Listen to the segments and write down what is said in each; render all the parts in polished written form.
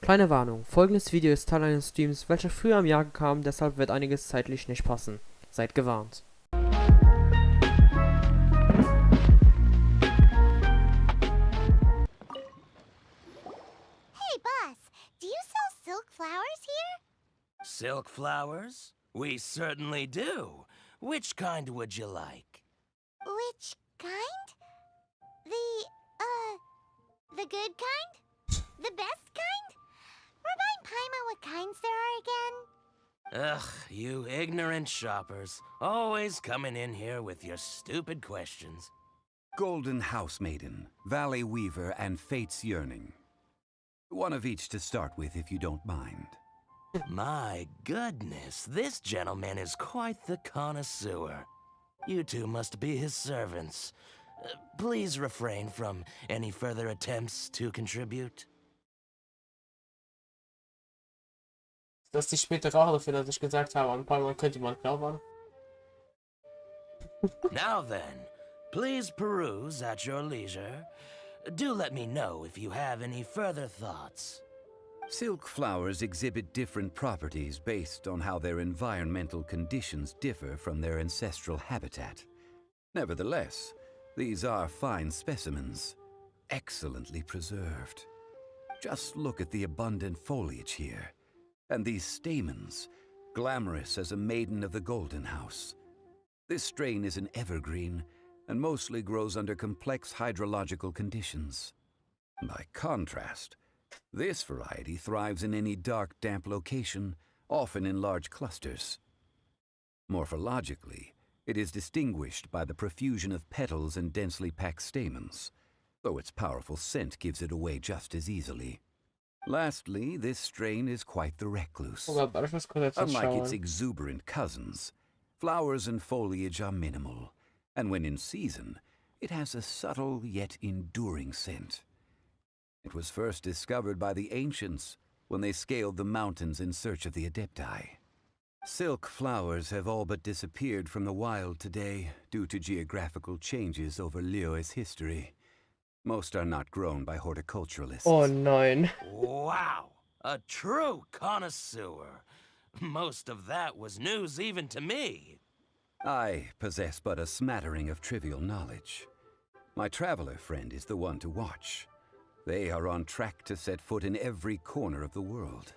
Kleine Warnung, folgendes Video ist Teil eines Streams, welcher früher im Jahr kam, deshalb wird einiges zeitlich nicht passen. Seid gewarnt. Hey boss, do you sell silk flowers here? Silk flowers? We certainly do. Which kind would you like? Which kind? The good kind? The best kind? Remind Paimon what kinds there are again? Ugh, you ignorant shoppers. Always coming in here with your stupid questions. Golden House Maiden, Valley Weaver, and Fate's Yearning. One of each to start with, if you don't mind. My goodness, this gentleman is quite the connoisseur. You two must be his servants. Please refrain from any further attempts to contribute. Das ist die späte Rache dafür, dass ich gesagt habe, ein paar Mal könnte man glauben. Now then, please peruse at your leisure. Do let me know if you have any further thoughts. Silk flowers exhibit different properties based on how their environmental conditions differ from their ancestral habitat. Nevertheless, these are fine specimens, excellently preserved. Just look at the abundant foliage here, and these stamens, glamorous as a maiden of the Golden House. This strain is an evergreen, and mostly grows under complex hydrological conditions. By contrast, this variety thrives in any dark, damp location, often in large clusters. Morphologically, it is distinguished by the profusion of petals and densely packed stamens, though its powerful scent gives it away just as easily. Lastly, this strain is quite the recluse. Unlike its exuberant cousins, flowers and foliage are minimal, and when in season, it has a subtle yet enduring scent. It was first discovered by the ancients when they scaled the mountains in search of the Adepti. Silk flowers have all but disappeared from the wild today due to geographical changes over Liyue's history. Most are not grown by horticulturalists. Oh nein. Wow, a true connoisseur. Most of that was news even to me. I possess but a smattering of trivial knowledge. My traveler friend is the one to watch. They are on track to set foot in every corner of the world.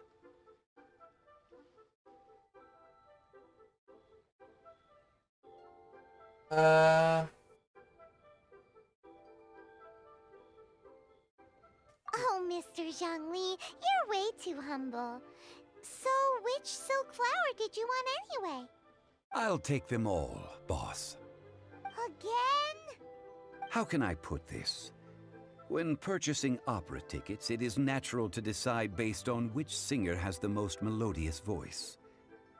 Oh, Mr. Zhongli, you're way too humble. So, which silk flower did you want anyway? I'll take them all, boss. Again? How can I put this? When purchasing opera tickets, it is natural to decide based on which singer has the most melodious voice.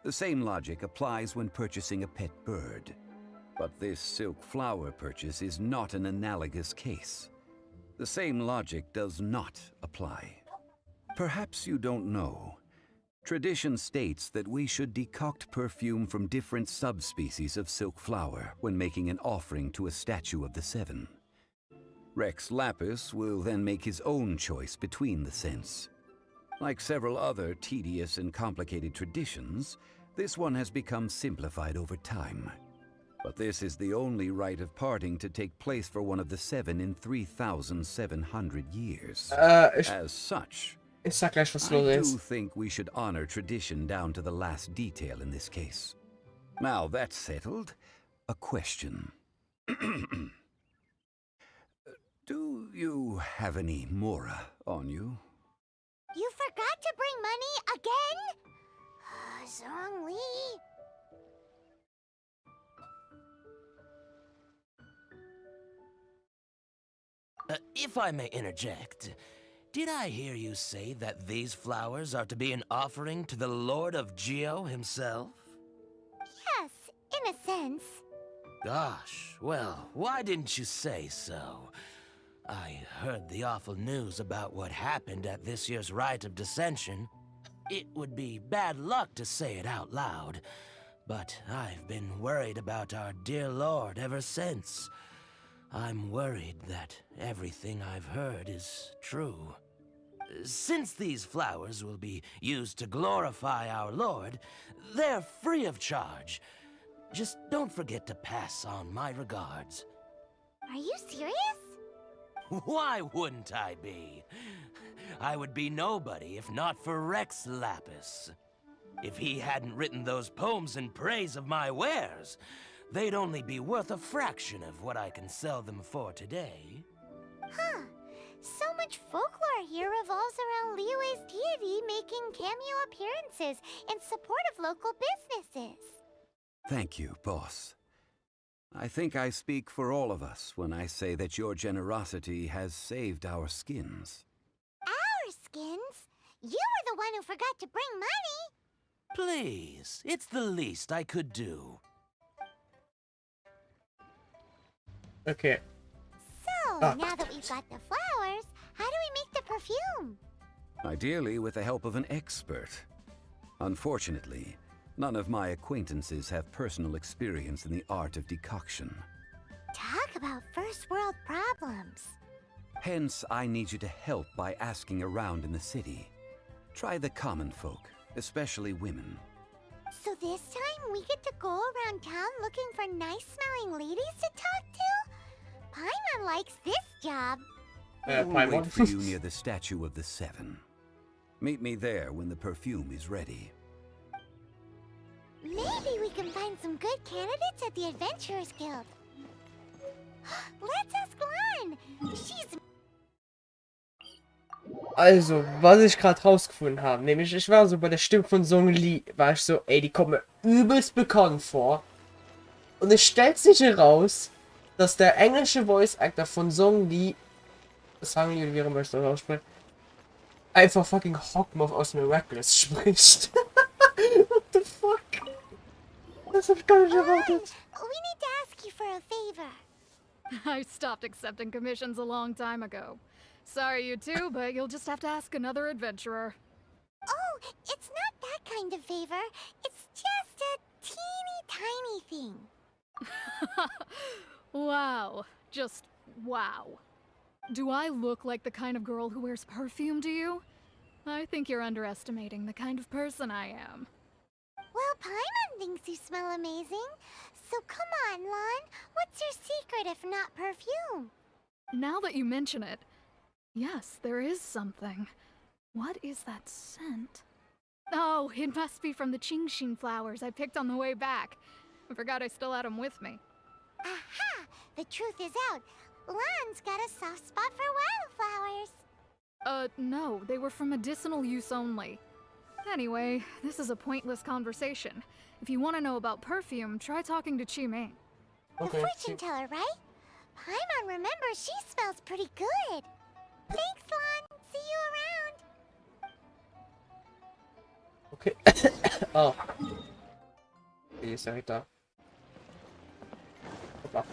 The same logic applies when purchasing a pet bird. But this silk flower purchase is not an analogous case. The same logic does not apply. Perhaps you don't know. Tradition states that we should decoct perfume from different subspecies of silk flower when making an offering to a statue of the Seven. Rex Lapis will then make his own choice between the scents. Like several other tedious and complicated traditions, this one has become simplified over time. But this is the only rite of parting to take place for one of the Seven in 3,700 years. As such, I do think we should honor tradition down to the last detail in this case. Now that's settled, a question. Do you have any Mora on you? You forgot to bring money again? Zhongli. If I may interject, did I hear you say that these flowers are to be an offering to the Lord of Geo himself? Yes, in a sense. Gosh, well, why didn't you say so? I heard the awful news about what happened at this year's Rite of Dissension. It would be bad luck to say it out loud, but I've been worried about our dear Lord ever since. I'm worried that everything I've heard is true. Since these flowers will be used to glorify our Lord, they're free of charge. Just don't forget to pass on my regards. Are you serious? Why wouldn't I be? I would be nobody if not for Rex Lapis. If he hadn't written those poems in praise of my wares, they'd only be worth a fraction of what I can sell them for today. Huh. So much folklore here revolves around Liyue's deity making cameo appearances in support of local businesses. Thank you, boss. I think I speak for all of us when I say that your generosity has saved our skins. Our skins? You were the one who forgot to bring money. Please, it's the least I could do. Okay. So, now that we've got the flowers, how do we make the perfume? Ideally with the help of an expert. Unfortunately, none of my acquaintances have personal experience in the art of decoction. Talk about first world problems. Hence, I need you to help by asking around in the city. Try the common folk, especially women. So this time we get to go around town looking for nice-smelling ladies to talk to? Paimon likes this job. I'll wait for you near the Statue of the Seven. Meet me there when the perfume is ready. Maybe we can find some good candidates at the Adventurers Guild. Let's ask Lan. She's... Also, was ich gerade rausgefunden habe, nämlich ich war so bei der Stimme von Song Lee, war ich so, ey, die kommt mir übelst bekannt vor. Und es stellt sich heraus, dass der englische Voice Actor von Song Lee, sagen Lee, wie immer ich das ausspreche, einfach fucking Hawkmoth aus Miraculous spricht. What the fuck? Das hab ich gar nicht erwartet. We need to ask you for a favor. I stopped accepting commissions a long time ago. Sorry, you two, but you'll just have to ask another adventurer. Oh, it's not that kind of favor. It's just a teeny tiny thing. Wow. Just wow. Do I look like the kind of girl who wears perfume to you? I think you're underestimating the kind of person I am. Well, Paimon thinks you smell amazing. So come on, Lan. What's your secret if not perfume? Now that you mention it, yes, there is something. What is that scent? Oh, it must be from the Genshin flowers I picked on the way back. I forgot I still had them with me. Aha! The truth is out. Lan's got a soft spot for wildflowers. No, they were for medicinal use only. Anyway, this is a pointless conversation. If you want to know about perfume, try talking to Chi-Ming. The fortune teller, right? Paimon remembers she smells pretty good. Thanks, Lan. See you around. Okay. Oh. Die ist direkt da. Hoppla.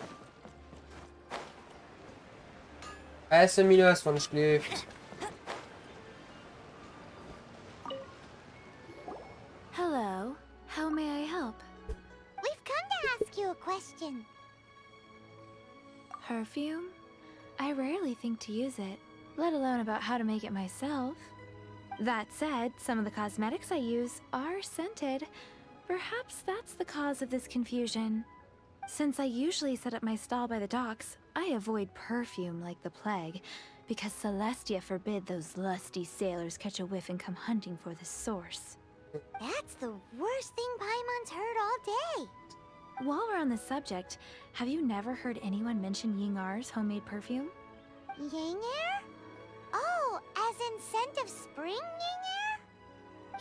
Emilio ist von schläft. Hello. How may I help? We've come to ask you a question. Perfume? I rarely think to use it, let alone about how to make it myself. That said, some of the cosmetics I use are scented. Perhaps that's the cause of this confusion. Since I usually set up my stall by the docks, I avoid perfume like the plague, because Celestia forbid those lusty sailors catch a whiff and come hunting for the source. That's the worst thing Paimon's heard all day. While we're on the subject, have you never heard anyone mention Yingar's homemade perfume? Yingar? Oh, as in scent of spring Yingar?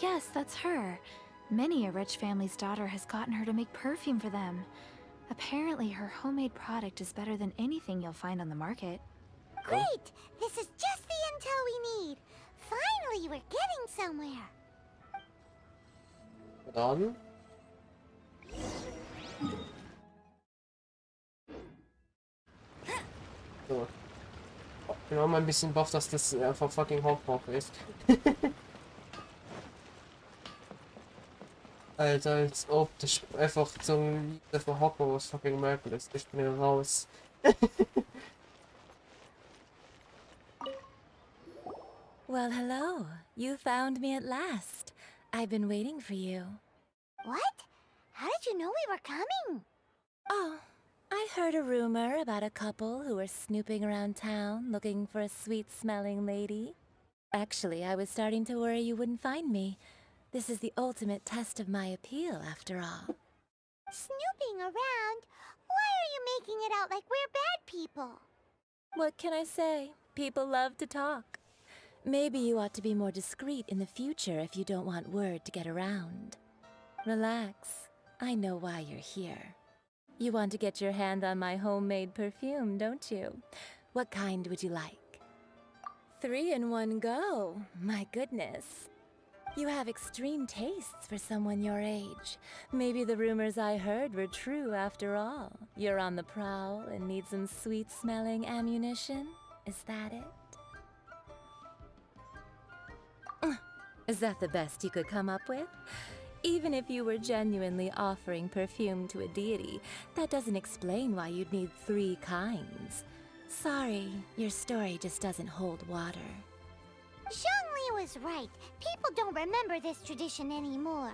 Yes, that's her. Many a rich family's daughter has gotten her to make perfume for them. Apparently, her homemade product is better than anything you'll find on the market. Great! This is just the intel we need. Finally, we're getting somewhere. Dann. So. Ich bin auch mal ein bisschen baff, dass das einfach fucking Hawkmoth ist. Alter, als ob das einfach zum einfach Hawkmoth was fucking merken ist. Ich bin hier raus. Well, hello. You found me at last. I've been waiting for you. What? How did you know we were coming? Oh, I heard a rumor about a couple who were snooping around town looking for a sweet-smelling lady. Actually, I was starting to worry you wouldn't find me. This is the ultimate test of my appeal, after all. Snooping around? Why are you making it out like we're bad people? What can I say? People love to talk. Maybe you ought to be more discreet in the future if you don't want word to get around. Relax. I know why you're here. You want to get your hand on my homemade perfume, don't you? What kind would you like? 3 in one go. My goodness. You have extreme tastes for someone your age. Maybe the rumors I heard were true after all. You're on the prowl and need some sweet-smelling ammunition? Is that it? Is that the best you could come up with? Even if you were genuinely offering perfume to a deity, that doesn't explain why you'd need 3 kinds. Sorry, your story just doesn't hold water. Zhongli was right. People don't remember this tradition anymore.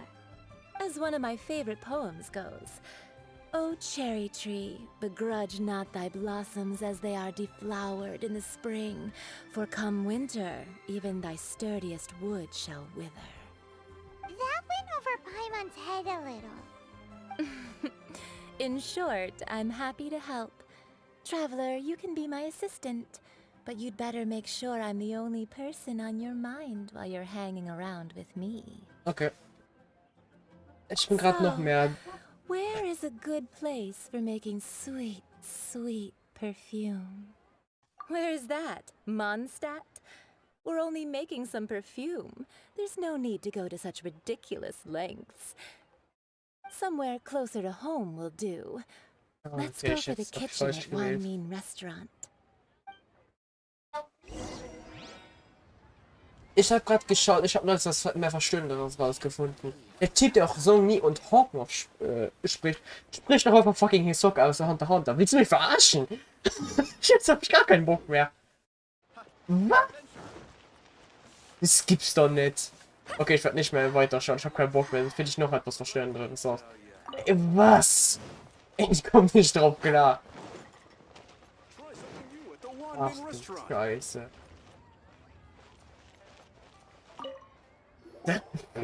As one of my favorite poems goes, O cherry tree, begrudge not thy blossoms as they are deflowered in the spring, for come winter, even thy sturdiest wood shall wither. That went over Paimon's head a little. In short, I'm happy to help. Traveler, you can be my assistant, but you'd better make sure I'm the only person on your mind while you're hanging around with me. Okay. Ich bin gerade noch mehr. Where is a good place for making sweet, sweet perfume? Where is that? Mondstadt? We're only making some perfume. There's no need to go to such ridiculous lengths. Somewhere closer to home will do. Let's go for the kitchen at Wanmin Restaurant. Ich habe gerade geschaut, ich habe noch was mehr Verständiges rausgefunden. Der Typ, der auch Zhongli und Hawk noch spricht doch einfach fucking Hisoka aus der Hunter. Willst du mich verarschen? Jetzt hab ich gar keinen Bock mehr. Was? Das gibt's doch nicht. Okay, ich werde nicht mehr weiterschauen. Ich habe keinen Bock mehr. Dann finde ich noch etwas Verständiges aus. Was? Ich komme nicht drauf klar. Ach du Scheiße.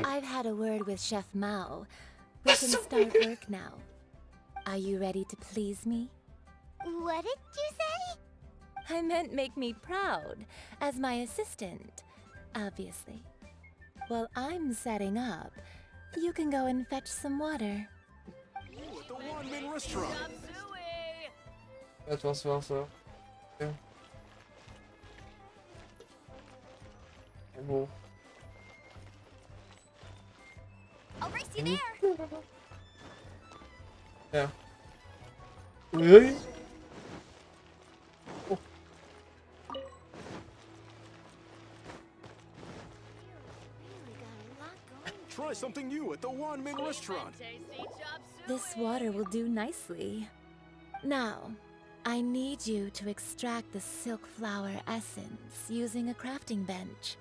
I've had a word with Chef Mao. We can start work now. Are you ready to please me? What did you say? I meant make me proud, as my assistant, obviously. While I'm setting up, you can go and fetch some water. At the Wanmin Restaurant. Das war's so. Ja. Wo? I'll race you there. Ja. Ui. Oh. Try something new at the Wanmin Restaurant. This water will do nicely. Now, I need you to extract the silk flower essence using a crafting bench.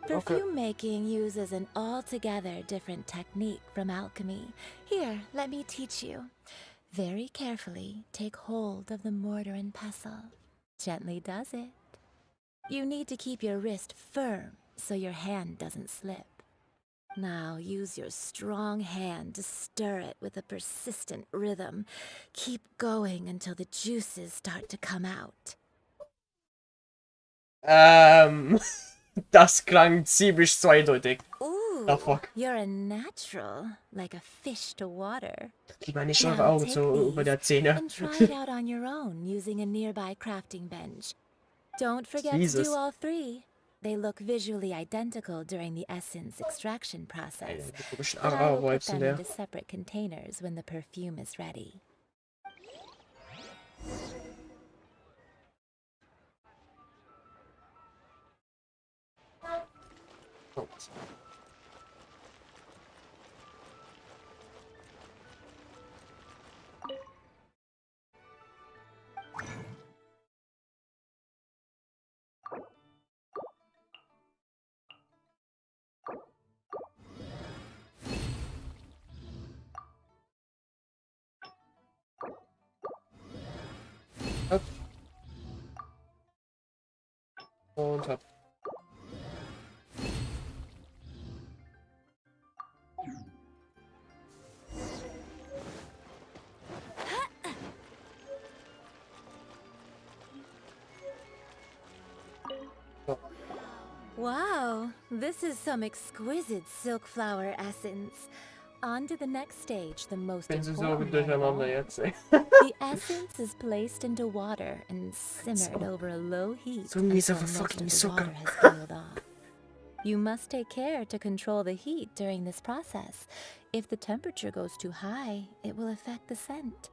Perfume making uses an altogether different technique from alchemy. Here, let me teach you. Very carefully, take hold of the mortar and pestle. Gently does it. You need to keep your wrist firm so your hand doesn't slip. Now use your strong hand to stir it with a persistent rhythm. Keep going until the juices start to come out. Das klang ziemlich zweideutig. Ooh, Oh fuck. you're a natural, like a fish to water. Gib mir nicht eure Now Augen take so über der Zähne. and try it out on your own using a nearby crafting bench. Don't forget to Jesus. do all 3. They look visually identical during the essence extraction process. But I will put them into separate containers when the perfume is ready. Oh. Mund habe. Wow, this is some exquisite silk flower essence. On to the next stage, the most Bin so important one of all. durcheinander jetzt, ey. The essence is placed into water and simmered over a low heat So miese until most fucking of the Zucker. water has boiled off. You must take care to control the heat during this process. If the temperature goes too high, it will affect the scent.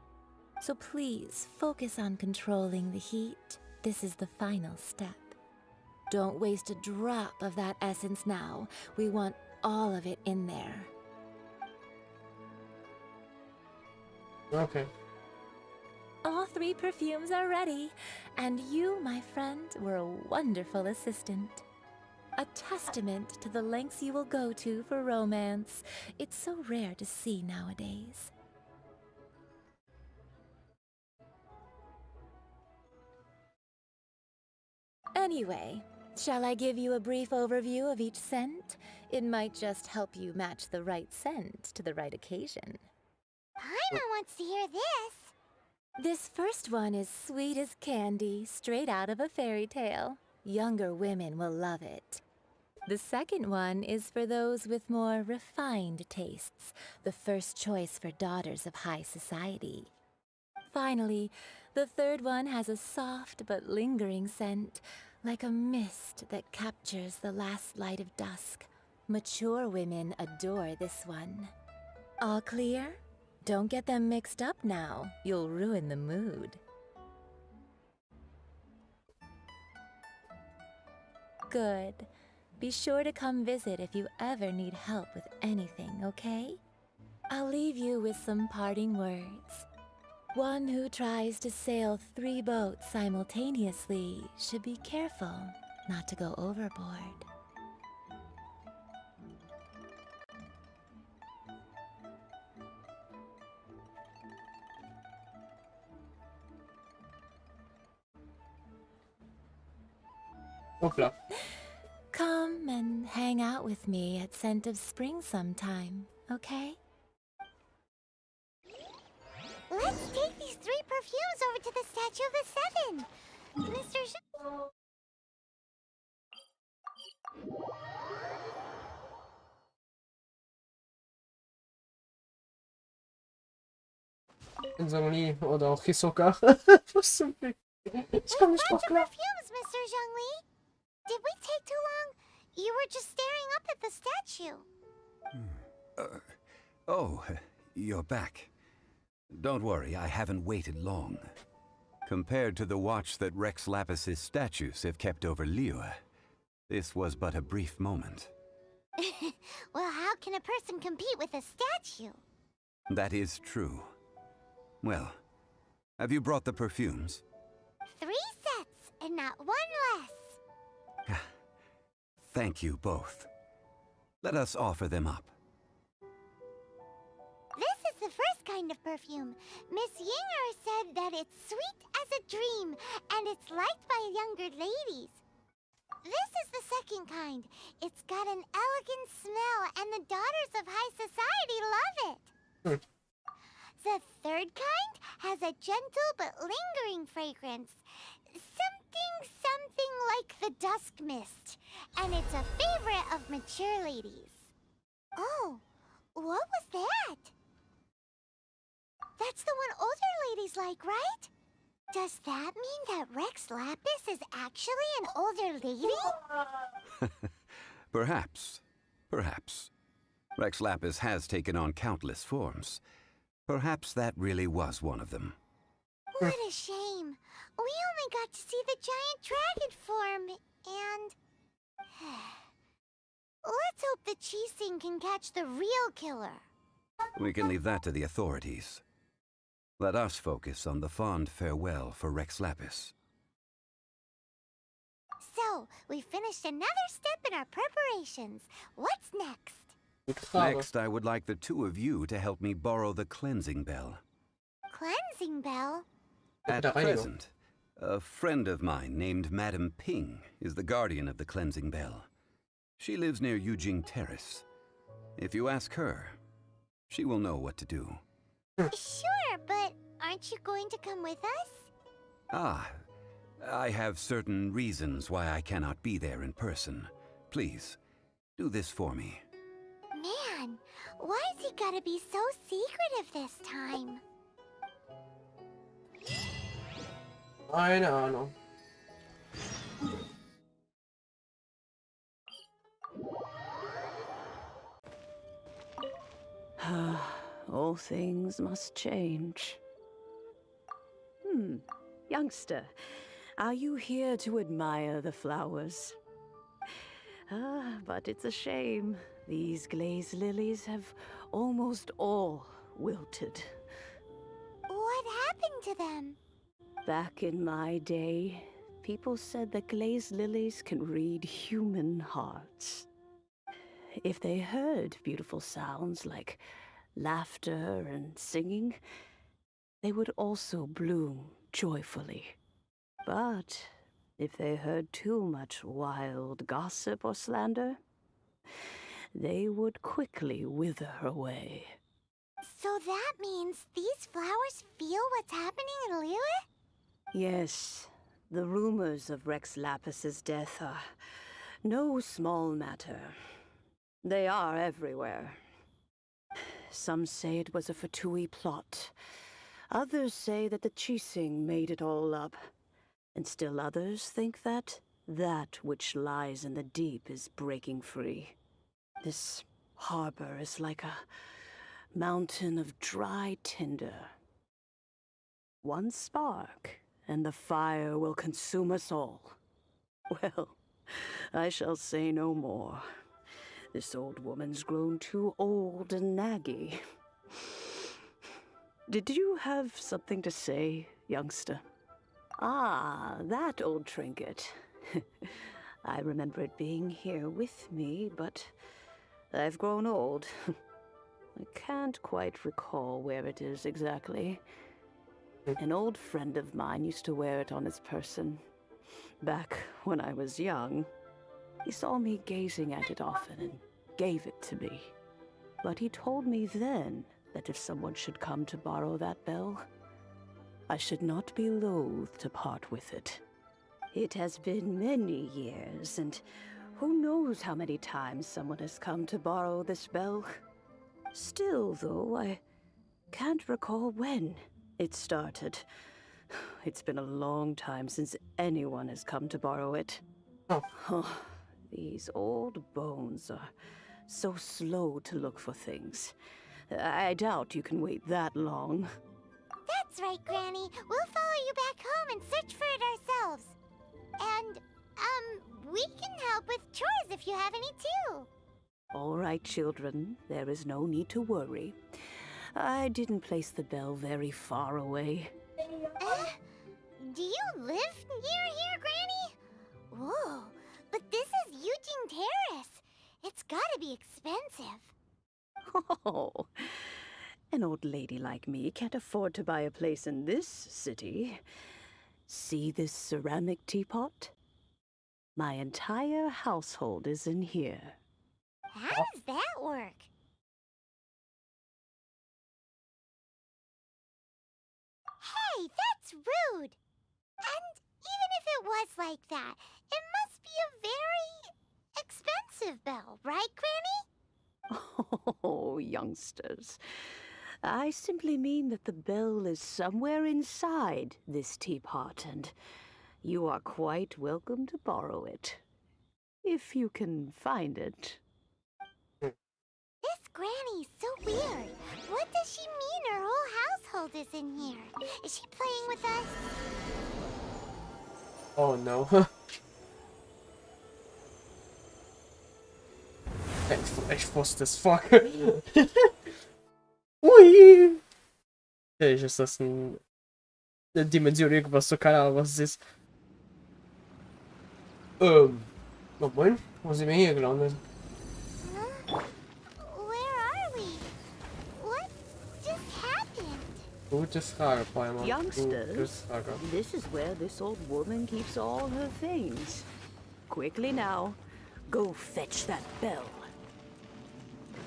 So please focus on controlling the heat. This is the final step. Don't waste a drop of that essence now. We want all of it in there. Okay. All 3 perfumes are ready, and you, my friend, were a wonderful assistant. A testament to the lengths you will go to for romance. It's so rare to see nowadays. Anyway, shall I give you a brief overview of each scent? It might just help you match the right scent to the right occasion. Paimon wants to hear this. This first one is sweet as candy, straight out of a fairy tale. Younger women will love it. The second one is for those with more refined tastes, the first choice for daughters of high society. Finally, the third one has a soft but lingering scent, like a mist that captures the last light of dusk. Mature women adore this one. All clear? Don't get them mixed up now. You'll ruin the mood. Good. Be sure to come visit if you ever need help with anything, okay? I'll leave you with some parting words. One who tries to sail 3 boats simultaneously should be careful not to go overboard. Hoppla. Come and hang out with me at Scent of Spring sometime, okay? Let's take these 3 perfumes over to the Statue of the 7. Mr. Zeremonie oder auch Hisoka. Was zum Fick? Ich komm nicht drauf Bunch of klar. perfumes, Mr. Zhongli. Did we take too long? You were just staring up at the statue. Oh, you're back. Don't worry, I haven't waited long. Compared to the watch that Rex Lapis's statues have kept over Liyue, this was but a brief moment. Well, how can a person compete with a statue? That is true. Well, have you brought the perfumes? 3 sets, and not 1 less. Thank you both. Let us offer them up. This is the first kind of perfume. Miss Yinger said that it's sweet as a dream, and it's liked by younger ladies. This is the second kind. It's got an elegant smell, and the daughters of high society love it. The third kind has a gentle but lingering fragrance. Something like the dusk mist. And it's a favorite of mature ladies. Oh, what was that? That's the one older ladies like, right? Does that mean that Rex Lapis is actually an older lady? Perhaps. Perhaps. Rex Lapis has taken on countless forms. Perhaps that really was one of them. What a shame. We only got to see the giant dragon form, and... Let's hope the Chising can catch the real killer. We can leave that to the authorities. Let us focus on the fond farewell for Rex Lapis. So, we finished another step in our preparations. What's next? Next, I would like the 2 of you to help me borrow the cleansing bell. Cleansing bell? At Reinigung. present, A friend of mine named Madame Ping is the guardian of the cleansing bell. She lives near Yujing Terrace. If you ask her, she will know what to do. Sure, but aren't you going to come with us? Ah, I have certain reasons why I cannot be there in person. Please, do this for me. Man, why's he gotta be so secretive this time? Keine Ahnung. All things must change. Youngster, are you here to admire the flowers? But it's a shame. These glazed lilies have almost all wilted. What happened to them? Back in my day, people said that glazed lilies can read human hearts. If they heard beautiful sounds like laughter and singing, they would also bloom joyfully. But if they heard too much wild gossip or slander, they would quickly wither away. So that means these flowers feel what's happening in Liyue? Yes, the rumors of Rex Lapis's death are no small matter. They are everywhere. Some say it was a Fatui plot. Others say that the Chising made it all up. And still others think that that which lies in the deep is breaking free. This harbor is like a mountain of dry tinder. One spark, and the fire will consume us all. Well, I shall say no more. This old woman's grown too old and naggy. Did you have something to say, youngster? Ah, that old trinket. I remember it being here with me, but I've grown old. I can't quite recall where it is exactly. An old friend of mine used to wear it on his person. Back when I was young, he saw me gazing at it often and gave it to me. But he told me then that if someone should come to borrow that bell, I should not be loath to part with it. It has been many years, and who knows how many times someone has come to borrow this bell. Still, though, I can't recall when it started. It's been a long time since anyone has come to borrow it. Oh, these old bones are so slow to look for things. I doubt you can wait that long. That's right, Granny. We'll follow you back home and search for it ourselves. And, we can help with chores if you have any too. All right, children. There is no need to worry. I didn't place the bell very far away. Do you live near here, Granny? Whoa, but this is Yujing Terrace. It's gotta be expensive. Oh, an old lady like me can't afford to buy a place in this city. See this ceramic teapot? My entire household is in here. How does that work? Hey, that's rude! And even if it was like that, it must be a very expensive bell, right, Granny? Oh, youngsters. I simply mean that the bell is somewhere inside this teapot, and you are quite welcome to borrow it. If you can find it. This Granny's so weird. What does she mean her whole household is in here? Is she playing with us? Oh no. Echt fast as fuck. Ui! Natürlich ist das eine Dimension, irgendwas, so keine Ahnung, was es ist. Moin, wo sind wir hier gelandet? Where are we? What just happened? Gute Frage, Palmer. Gute Youngsters, Frage. this is where this old woman keeps all her things. Quickly now, go fetch that bell.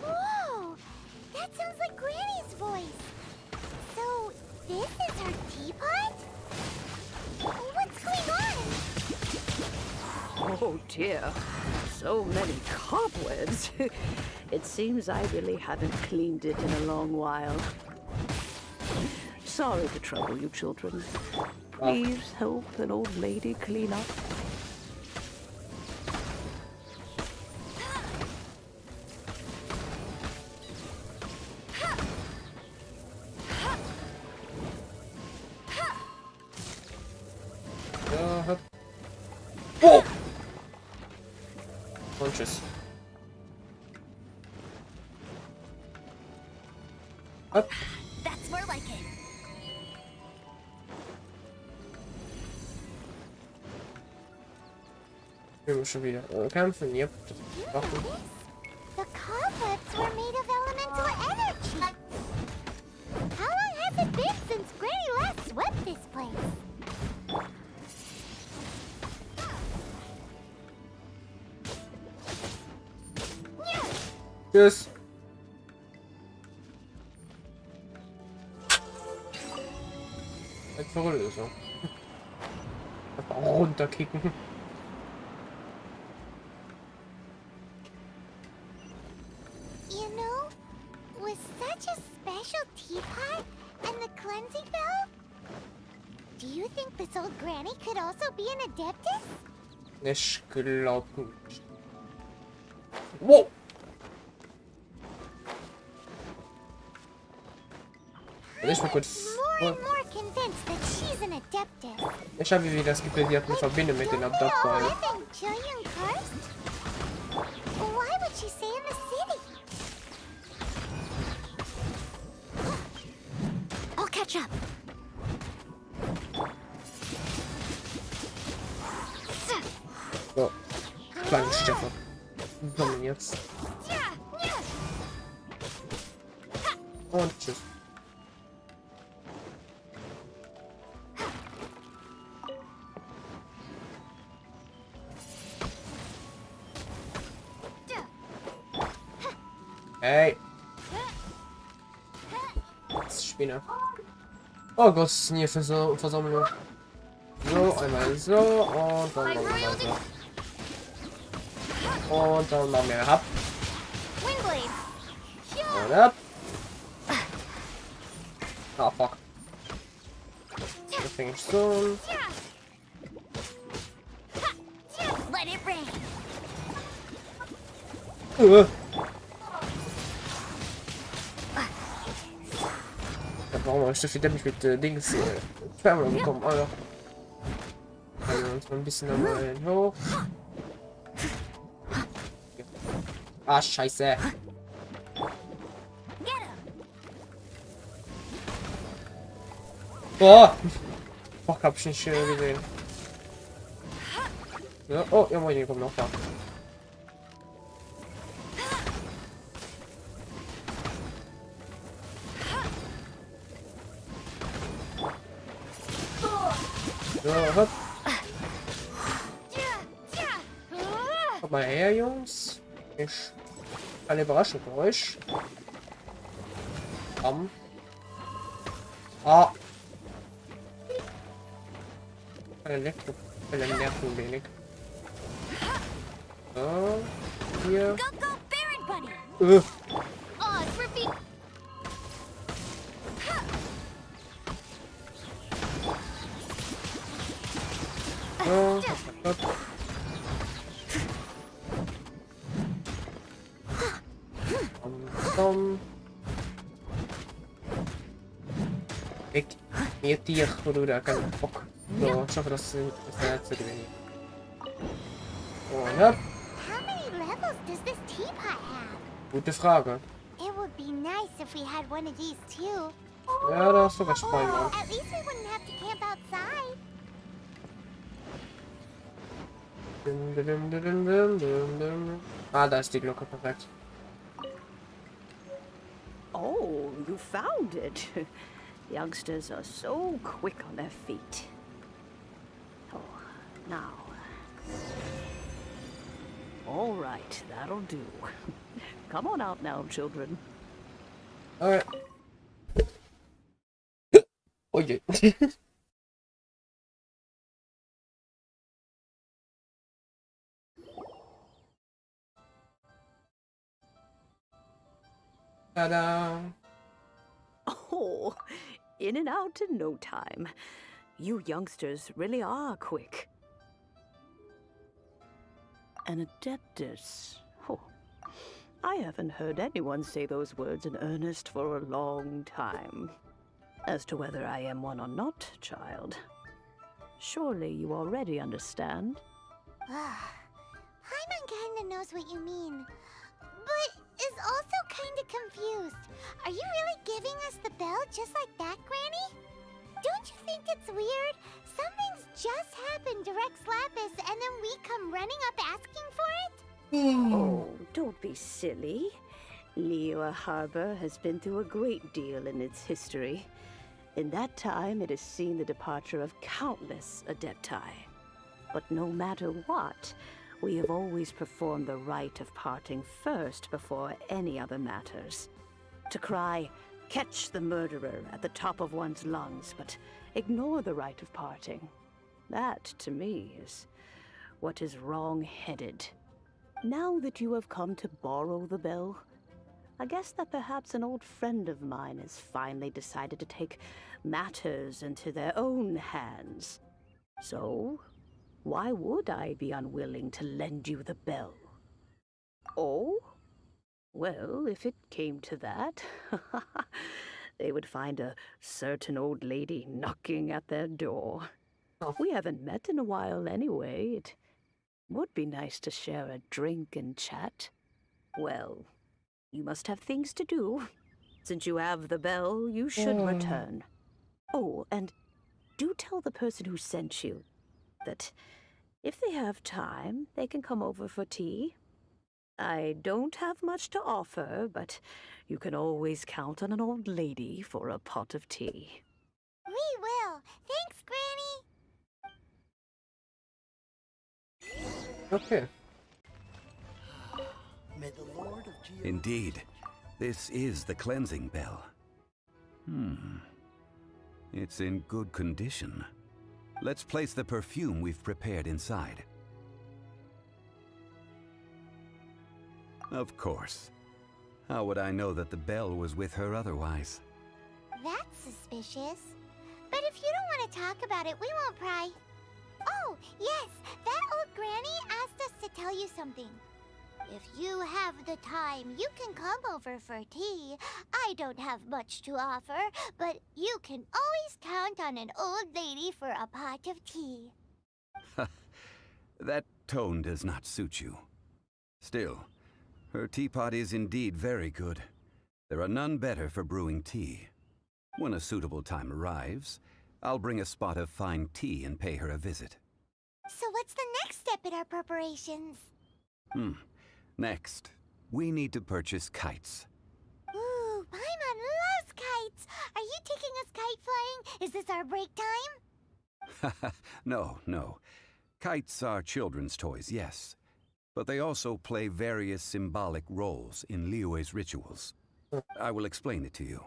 Whoa! That sounds like Granny's voice. So, this is her teapot? What's going on? Oh dear, so many cobwebs. It seems I really haven't cleaned it in a long while. Sorry to trouble you, children. Please help an old lady clean up. Ja, hopp. Oh! Und tschüss. Hopp. That's more like it. Wir müssen schon wieder kämpfen. Yep. Waffen. The cobwebs were made of elemental energy. How long has it been since Granny last swept this place? Tschüss. Einfach Lösung. Einfach runterkicken. You know, with such a special teapot and the cleansing bell, do you think this old granny could also be an adeptus? Ich glaube nicht. Wow! Ich bin kurz. More and more convinced that she's an adeptus. Ich habe wieder das Gefühl, die hat mich verbinden mit den Adaptern. Live in Jillian Karst? Why would she stay in the city? I'll catch up. So, kleine Stefan. Kommen jetzt. Und tschüss. Hey! Das ist Spinne. Oh Gott, ist hier Versammlung. So, einmal so und dann nochmal so. Und dann machen wir Hab. Und ab. Ah, fuck. Das fängt so. Let it rain. Warum habe ich so viel Damage mit Dings Schwärme bekommen, Alter? Also uns mal ein bisschen nochmal hoch. Ah, scheiße. Boah! Boah, hab ich nicht gesehen. Ja, oh, ja, moin, hier kommt noch da. So, hopp. Kommt mal her, Jungs. Ich eine Überraschung für euch. Ah. Ein Elektropelle nerven wenig. So. Hier. Oh, it's repeat. So. Hopp. Komm. Weg. Mir Tier, oder kein Bock. So, ich hoffe, dass der letzte gewinnt. Und hopp. How many levels does this teapot have? Gute Frage. It would be nice if we had one of these too. Ja, da hast du recht, Freunde. At least we wouldn't have to camp outside. Ah, da ist die Glocke, perfekt. Oh, you found it. Youngsters are so quick on their feet. Oh, now. All right, that'll do. Come on out now, children. Alright. Oye. Ta-da! Oh, in and out in no time. You youngsters really are quick. An adeptus. Oh, I haven't heard anyone say those words in earnest for a long time. As to whether I am one or not, child, surely you already understand. Paimon kinda knows what you mean, but is also kinda confused. Are you really giving us the bell just like that, Granny? Don't you think it's weird? Something's just happened to Rex Lapis and then we come running up asking for it? Oh, don't be silly. Liyue Harbor has been through a great deal in its history. In that time, it has seen the departure of countless adepti. But no matter what, we have always performed the rite of parting first before any other matters. To cry, "Catch the murderer," at the top of one's lungs, but ignore the rite of parting. That, to me, is what is wrong-headed. Now that you have come to borrow the bell, I guess that perhaps an old friend of mine has finally decided to take matters into their own hands. So, why would I be unwilling to lend you the bell? Oh? Well, if it came to that, they would find a certain old lady knocking at their door. Oh. We haven't met in a while anyway. It would be nice to share a drink and chat. Well, you must have things to do. Since you have the bell, you should return. Oh, and do tell the person who sent you that if they have time, they can come over for tea. I don't have much to offer, but you can always count on an old lady for a pot of tea. We will. Thanks, Granny. Okay. May the Lord of Geo... Indeed, this is the cleansing bell. It's in good condition. Let's place the perfume we've prepared inside. Of course. How would I know that the bell was with her otherwise? That's suspicious. But if you don't want to talk about it, we won't pry. Oh, yes, that old granny asked us to tell you something. If you have the time, you can come over for tea. I don't have much to offer, but you can always count on an old lady for a pot of tea. That tone does not suit you. Still, her teapot is indeed very good. There are none better for brewing tea. When a suitable time arrives, I'll bring a spot of fine tea and pay her a visit. So what's the next step in our preparations? Next, we need to purchase kites. Ooh, Paimon loves kites! Are you taking us kite flying? Is this our break time? No. Kites are children's toys, yes. But they also play various symbolic roles in Liyue's rituals. I will explain it to you.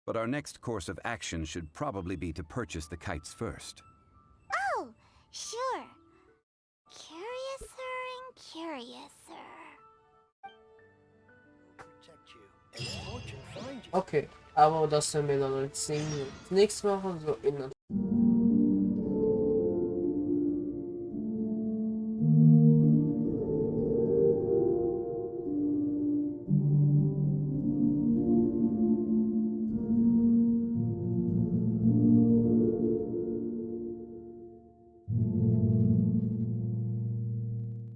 But our next course of action should probably be to purchase the kites first. Oh, sure. Curiouser and curiouser. Protect you and fortune find you. Okay, aber das werden wir dann als nächstes machen, so in der